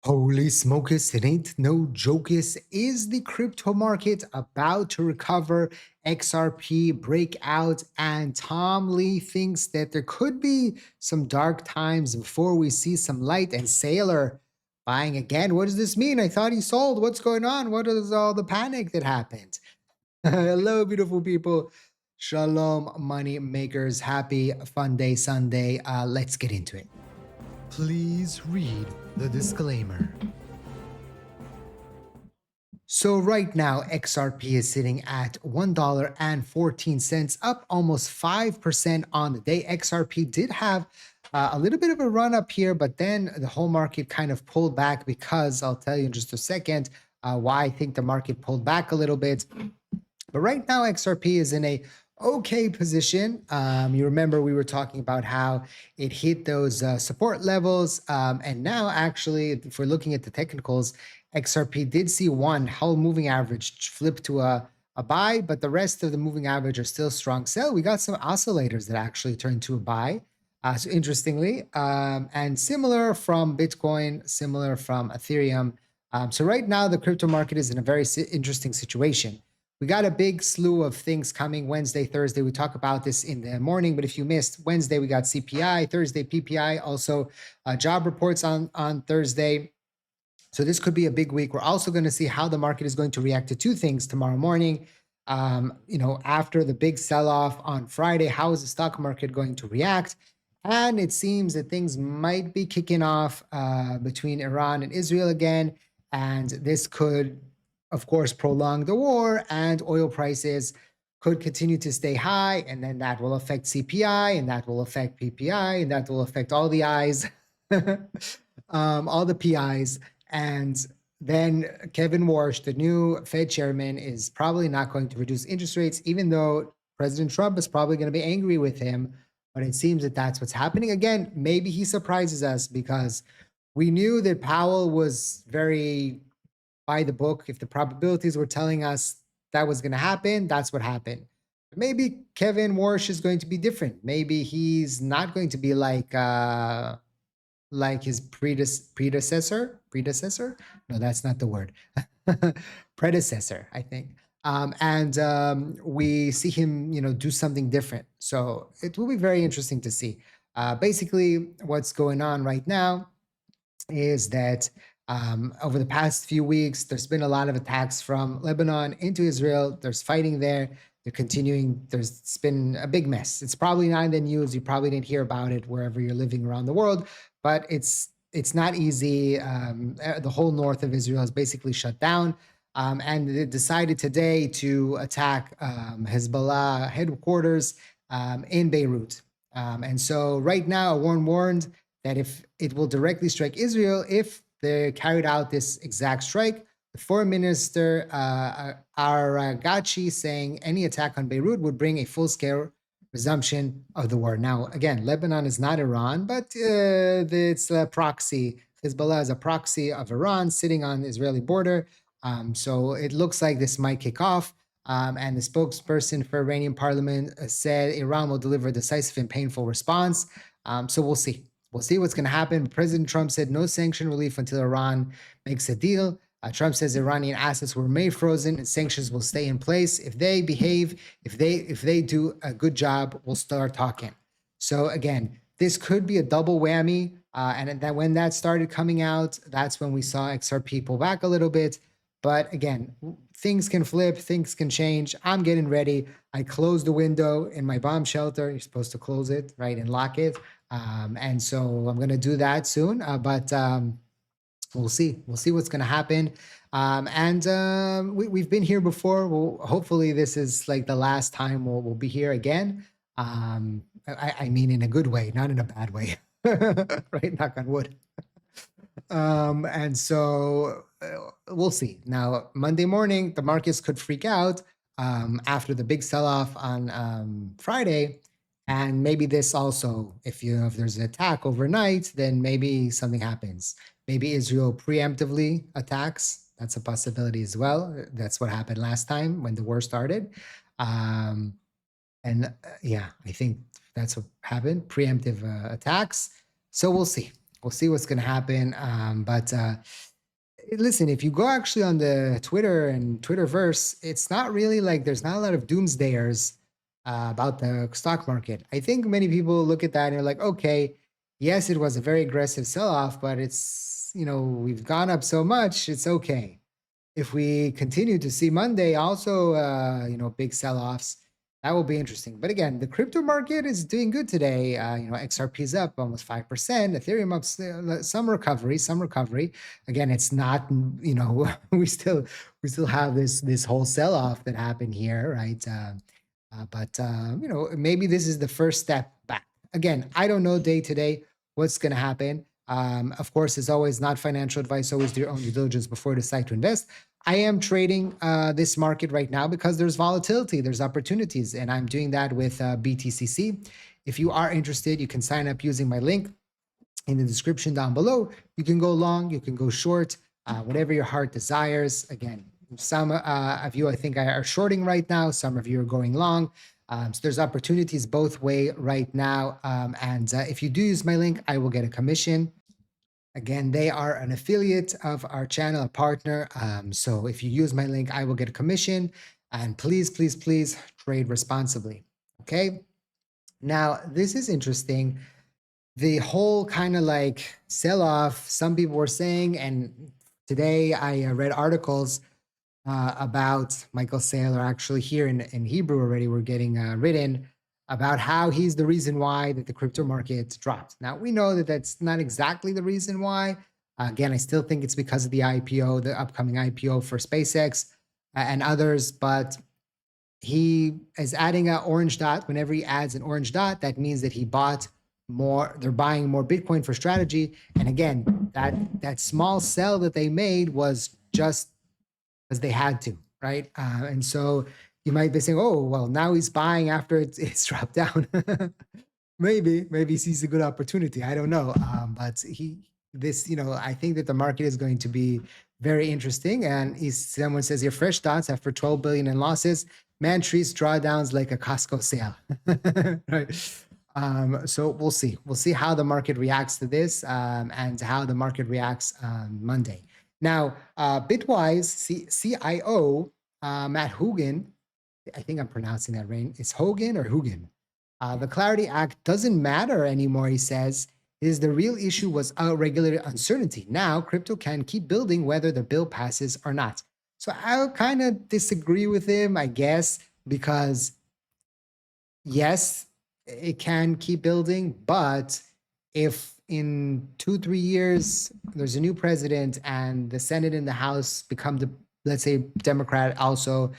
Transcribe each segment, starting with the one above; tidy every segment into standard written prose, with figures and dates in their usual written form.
Holy smokus, it ain't no jokus. Is the crypto market about to recover? XRP breakout, and Tom Lee thinks that there could be some dark times before we see some light. And Saylor buying again. What does this mean? I thought he sold. What's going on? What is all the panic that happened? Hello, beautiful people. Shalom, money makers. Happy fun day Sunday. Let's get into it. Please read the disclaimer. So right now, XRP is sitting at $1.14, up almost 5% on the day. XRP did have a little bit of a run up here, but then the whole market kind of pulled back because I'll tell you in just a second why I think the market pulled back a little bit. But right now, XRP is in a okay position. You remember we were talking about how it hit those support levels. And now, actually, if we're looking at the technicals, XRP did see one whole moving average flip to a buy, but the rest of the moving average are still strong sell. We got some oscillators that actually turned to a buy. So interestingly, and similar from Bitcoin, similar from Ethereum. So right now, the crypto market is in a very interesting situation. We got a big slew of things coming Wednesday, Thursday. We talk about this in the morning, but if you missed Wednesday, we got CPI, Thursday, PPI, also job reports on Thursday. So this could be a big week. We're also going to see how the market is going to react to two things tomorrow morning. After the big sell-off on Friday, how is the stock market going to react? And it seems that things might be kicking off between Iran and Israel again. And this could, of course, prolong the war, and oil prices could continue to stay high. And then that will affect CPI, and that will affect PPI, and that will affect all the I's, all the PIs. And then Kevin Warsh, the new Fed chairman, is probably not going to reduce interest rates, even though President Trump is probably going to be angry with him. But it seems that that's what's happening. Again, maybe he surprises us because we knew that Powell was very by the book. If the probabilities were telling us that was going to happen, that's what happened. Maybe Kevin Warsh is going to be different. Maybe he's not going to be like his predecessor. No, that's not the word. Predecessor, I think. And we see him, do something different. So it will be very interesting to see. Basically, what's going on right now is that over the past few weeks, there's been a lot of attacks from Lebanon into Israel. There's fighting there. They're continuing. It's been a big mess. It's probably not in the news. You probably didn't hear about it wherever you're living around the world, but it's not easy. The whole north of Israel is basically shut down. And they decided today to attack Hezbollah headquarters in Beirut. And so right now, Warren warned that if it will directly strike Israel, if they carried out this exact strike, the foreign minister Aragachi saying any attack on Beirut would bring a full-scale resumption of the war. Now, again, Lebanon is not Iran, but it's a proxy. Hezbollah is a proxy of Iran sitting on the Israeli border. So it looks like this might kick off. And the spokesperson for Iranian parliament said Iran will deliver a decisive and painful response. So we'll see. We'll see what's going to happen. President Trump said no sanction relief until Iran makes a deal. Trump says Iranian assets were made frozen and sanctions will stay in place. If they behave, if they do a good job, we'll start talking. So again, this could be a double whammy. And that when that started coming out, that's when we saw XRP pull back a little bit. But again, things can flip, things can change. I'm getting ready. I closed the window in my bomb shelter. You're supposed to close it, right, and lock it. And so I'm going to do that soon. But we'll see. We'll see what's going to happen. We've been here before. Hopefully this is like the last time we'll be here again. I mean, in a good way, not in a bad way. Right? Knock on wood. And so we'll see. Now, Monday morning, the markets could freak out after the big sell-off on Friday. And maybe this also, if there's an attack overnight, then maybe something happens. Maybe Israel preemptively attacks. That's a possibility as well. That's what happened last time when the war started. Yeah, I think that's what happened, preemptive attacks. So we'll see. We'll see what's going to happen. But listen, if you go actually on the Twitter and Twitterverse, it's not really like there's not a lot of doomsdayers about the stock market. I think many people look at that and are like, okay, yes, it was a very aggressive sell off, but it's, we've gone up so much, it's okay. If we continue to see Monday also, big sell-offs, that will be interesting. But again, the crypto market is doing good today. XRP is up almost 5%, Ethereum up some recovery, some recovery. Again, it's not, we still have this whole sell-off that happened here, right? But maybe this is the first step back. Again, I don't know day to day what's going to happen. Of course, as always, not financial advice. Always do your own due diligence before you decide to invest. I am trading this market right now because there's volatility, there's opportunities, and I'm doing that with BTCC. If you are interested, you can sign up using my link in the description down below. You can go long, you can go short, whatever your heart desires. Again, some of you, I think, are shorting right now. Some of you are going long. So there's opportunities both way right now. And if you do use my link, I will get a commission. Again, they are an affiliate of our channel, a partner. So if you use my link, I will get a commission. And please, please, please trade responsibly. Okay. Now, this is interesting. The whole kind of like sell off, some people were saying, and today I read articles about Michael Saylor actually here in Hebrew already. We're getting written about how he's the reason why that the crypto market dropped. Now, we know that that's not exactly the reason why. Again, I still think it's because of the IPO, the upcoming IPO for SpaceX and others, but he is adding an orange dot. Whenever he adds an orange dot, that means that he bought more, they're buying more Bitcoin for strategy. And again, that small sell that they made was just because they had to, right? And so you might be saying, oh, well, now he's buying after it's dropped down. maybe he sees a good opportunity. I don't know. But I think that the market is going to be very interesting. And someone says here, fresh thoughts after 12 billion in losses, man treats drawdowns like a Costco sale, right? So we'll see. We'll see how the market reacts to this and how the market reacts Monday. Now, Bitwise CIO, Matt Hougan, I think I'm pronouncing that right. It's Hogan or Hougan. The Clarity Act doesn't matter anymore, he says. The real issue was regulator uncertainty. Now, crypto can keep building whether the bill passes or not. So I kind of disagree with him, I guess, because yes, it can keep building, but if in 2-3 years there's a new president and the Senate and the House become let's say Democrat also,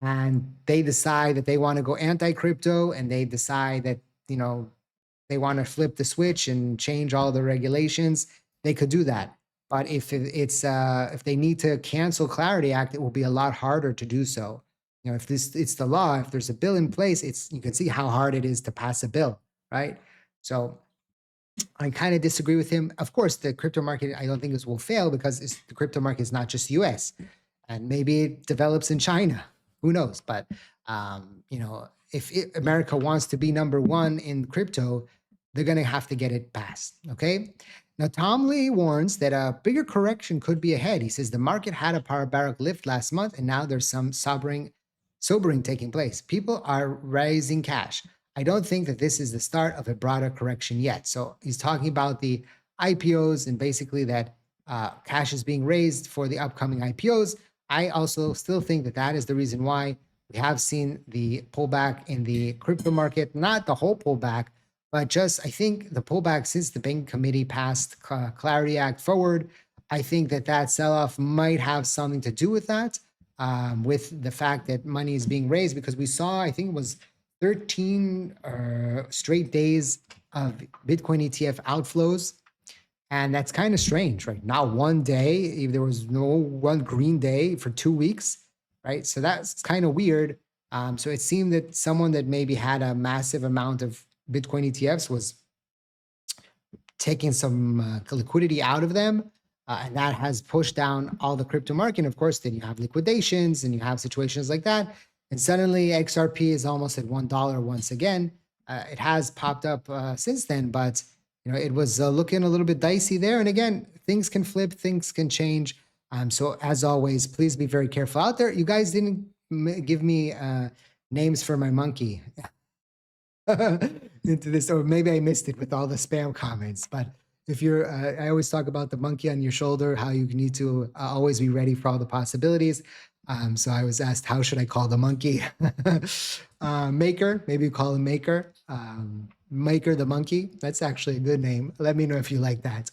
and they decide that they want to go anti-crypto and they decide that they want to flip the switch and change all the regulations, they could do that. But if they need to cancel Clarity Act, it will be a lot harder to do so. If it's the law, if there's a bill in place, you can see how hard it is to pass a bill, right? So I kind of disagree with him. Of course, the crypto market, I don't think this will fail because the crypto market is not just US, and maybe it develops in China. Who knows? But if America wants to be number one in crypto, they're going to have to get it passed. Okay. Now, Tom Lee warns that a bigger correction could be ahead. He says the market had a parabolic lift last month, and now there's some sobering taking place. People are raising cash. I don't think that this is the start of a broader correction yet. So he's talking about the IPOs and basically that cash is being raised for the upcoming IPOs. I also still think that that is the reason why we have seen the pullback in the crypto market, not the whole pullback, but just I think the pullback since the banking committee passed Clarity Act forward. I think that sell-off might have something to do with that, with the fact that money is being raised, because we saw, I think it was 13 straight days of Bitcoin ETF outflows. And that's kind of strange, right? Not one day, if there was no one green day for 2 weeks, right? So that's kind of weird. So it seemed that someone that maybe had a massive amount of Bitcoin ETFs was taking some liquidity out of them. And that has pushed down all the crypto market. And of course, then you have liquidations and you have situations like that. And suddenly XRP is almost at $1 once again. It has popped up since then, but it was looking a little bit dicey there. And again, things can flip, things can change. So as always, please be very careful out there. You guys didn't give me names for my monkey into this, or maybe I missed it with all the spam comments. But if you're, I always talk about the monkey on your shoulder, how you need to always be ready for all the possibilities. So I was asked, how should I call the monkey? Maker, maybe call him Maker. Maker the monkey. That's actually a good name. Let me know if you like that.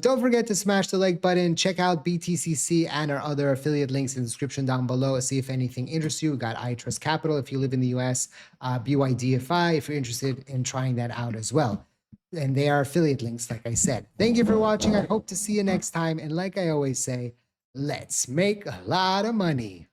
Don't forget to smash the like button. Check out BTCC and our other affiliate links in the description down below. See if anything interests you. We got iTrust Capital if you live in the US, BYDFI if you're interested in trying that out as well. And they are affiliate links, like I said. Thank you for watching. I hope to see you next time. And like I always say, let's make a lot of money.